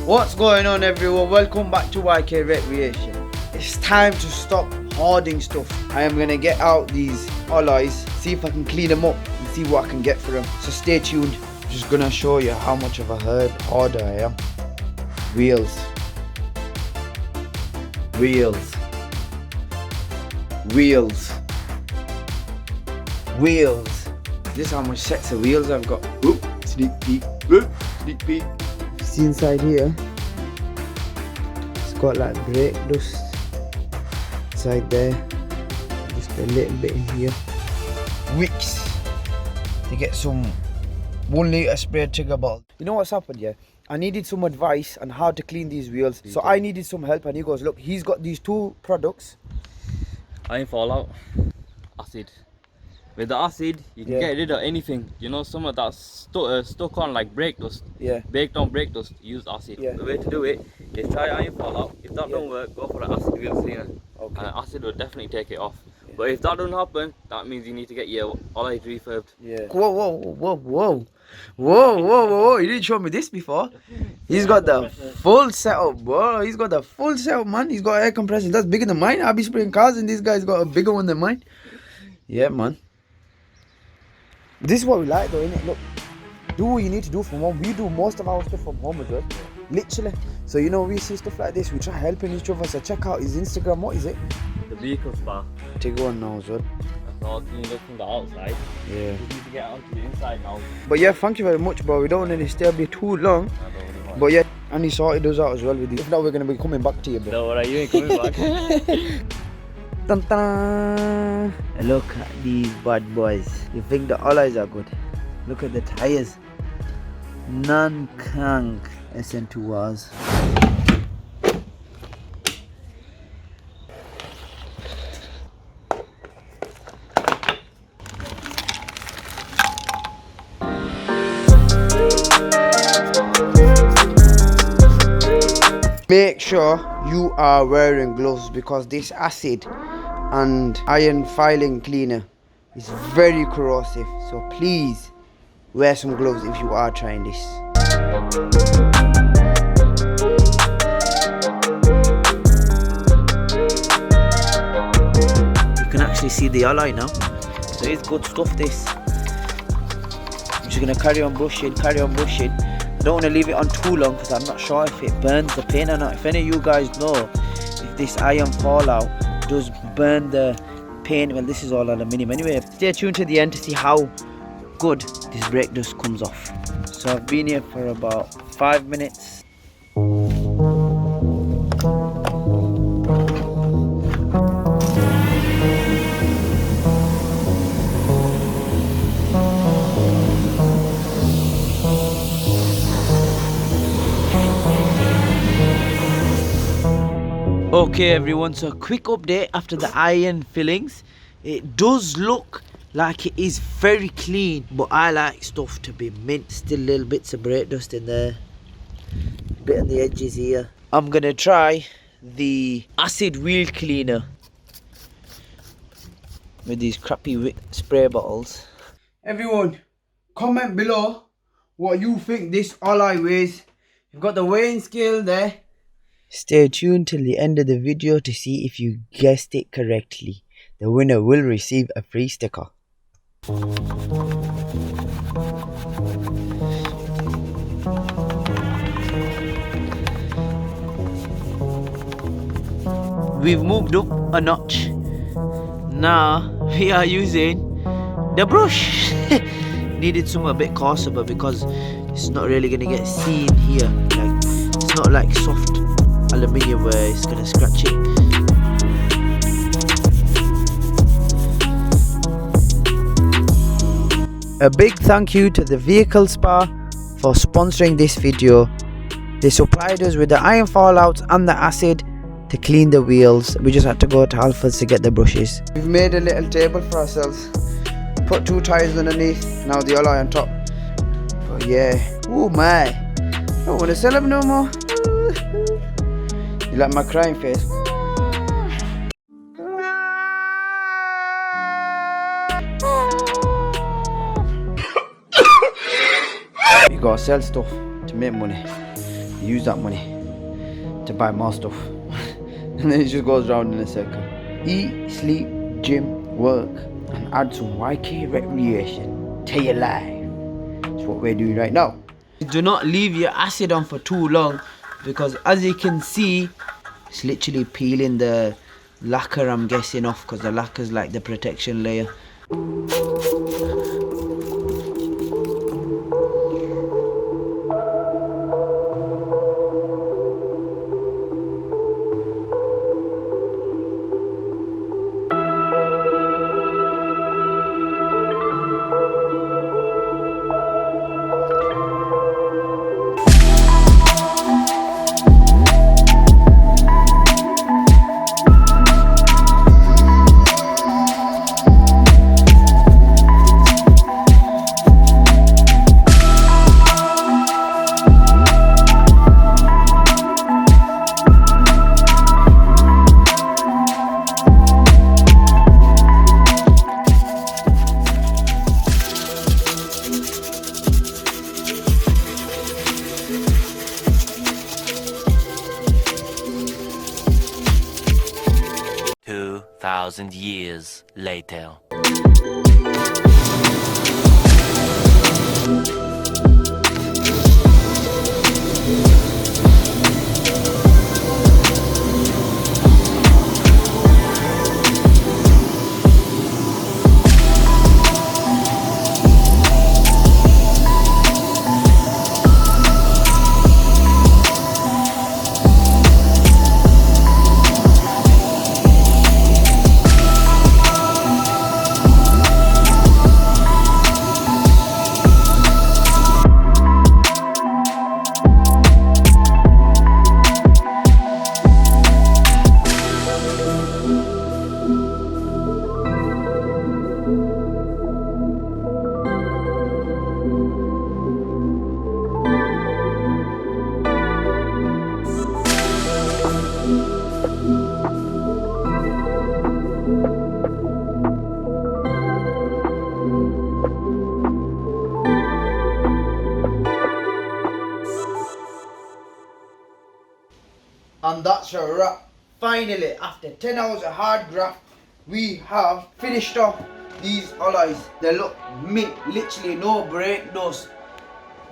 What's going on, everyone? Welcome back to YK Recreation. It's time to stop hoarding stuff. I am gonna get out these alloys, see if I can clean them up and see what I can get for them. So stay tuned. I'm just gonna show you how much of a hoarder I am. Wheels. Wheels. Wheels. Wheels. This is how much sets of wheels I've got. Oop, sneak peek. Oop, sneak peek. See inside here, it's got like brake dust inside there. Just a little bit in here. Wicks to get some 1 litre spray trigger bottle. You know what's happened? Yeah, I needed some advice on how to clean these wheels, so I needed some help, and he goes, look, he's got these two products. Iron fallout, acid. With the acid, you can get rid of anything. You know, some of that stuck on like brake dust. Yeah. Baked on brake dust, use acid. Yeah. The way to do it is try iron fallout. If that don't work, go for an acid wheel cleaner. Okay. And acid will definitely take it off. Yeah. But if that don't happen, that means you need to get your alloys refurbed. Yeah. Whoa, whoa, whoa, whoa. Whoa, whoa, whoa, you didn't show me this before. He's got the full setup, bro. He's got the full setup, man. He's got air compressor. That's bigger than mine. I'll be spraying cars and this guy's got a bigger one than mine. Yeah, man. This is what we like though, innit? Look, do what you need to do from home. We do most of our stuff from home as well. Literally. So, you know, we see stuff like this, we try helping each other. So check out his Instagram. What is it? The vehicle spa. Take one now as well. That's all cleaned up from the outside. Yeah. We need to get onto the inside now. But yeah, thank you very much, bro. We don't want to stay up here too long. But yeah, and he sorted us out as well with you. If not, we're going to be coming back to you, bro. No, right, you ain't coming back. Dun, dun. Look at these bad boys. You think the alloys are good? Look at the tires. Non-crank SN2Rs. Make sure you are wearing gloves because this acid and iron filing cleaner is very corrosive, so please wear some gloves if you are trying this. You can actually see the alloy now, so it's good stuff this. I'm just going to carry on brushing. I don't want to leave it on too long because I'm not sure if it burns the paint or not. If any of you guys know if this iron fallout does burn the paint, well, this is all aluminium anyway. Stay tuned to the end to see how good this brake dust comes off. So I've been here for about 5 minutes. Okay everyone, so quick update after the iron fillings. It does look like it is very clean, but I like stuff to be mint. Still little bits of brake dust in there, bit on the edges here. I'm gonna try the acid wheel cleaner with these crappy spray bottles. Everyone, comment below what you think this alloy weighs. You've got the weighing scale there. Stay tuned till the end of the video to see if you guessed it correctly. The winner will receive a free sticker. We've moved up a notch. Now we are using the brush. Needed something a bit coarser, but because it's not really going to get seen here. Like, it's not like soft aluminium where it's gonna scratch it. A big thank you to the Vehicle Spa for sponsoring this video. They supplied us with the iron fallout and the acid to clean the wheels. We just had to go to Alpha's to get the brushes. We've made a little table for ourselves. Put 2 tires underneath, now the alloy on top. But yeah, oh my, I don't want to sell them no more. You like my crying face? You gotta sell stuff to make money. use that money to buy more stuff. And then it just goes round in a circle. Eat, sleep, gym, work, and add some YK recreation to your life. That's what we're doing right now. Do not leave your acid on for too long, because as you can see, it's literally peeling the lacquer, I'm guessing, off, because the lacquer is like the protection layer. Thousand years later. And that's a wrap. Finally, after 10 hours of hard graft, we have finished off these alloys. They look mint, literally no break dust.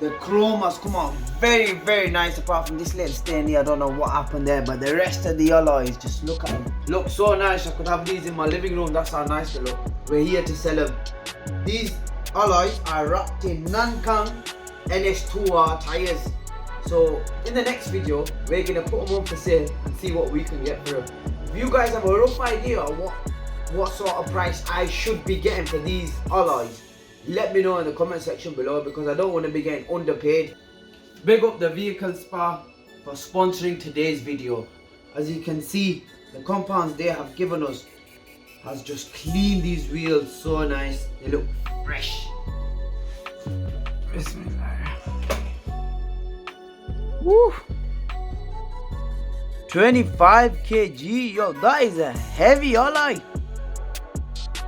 The chrome has come out very, very nice, apart from this little stain here. I don't know what happened there, but the rest of the alloys, just look at them. Look so nice. I could have these in my living room. That's how nice they look. We're here to sell them. These alloys are wrapped in Nankang NS2R tires. So in the next video, we're gonna put them on for sale and see what we can get for them. If you guys have a rough idea of what sort of price I should be getting for these alloys, let me know in the comment section below, because I don't want to be getting underpaid. Big up the Vehicle Spa for sponsoring today's video. As you can see, the compounds they have given us has just cleaned these wheels so nice. They look fresh. Woo! 25 kg, yo, that is a heavy alloy.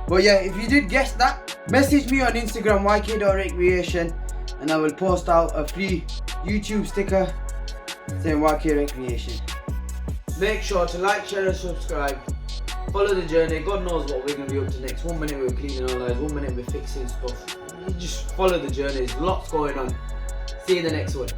But yeah, if you did guess that, message me on Instagram yk.recreation and I will post out a free YouTube sticker saying YK Recreation. Make sure to like, share and subscribe. Follow the journey. God knows what we're going to be up to next. 1 minute we're cleaning our lives, 1 minute we're fixing stuff. You just follow the journey. There's lots going on. See you in the next one.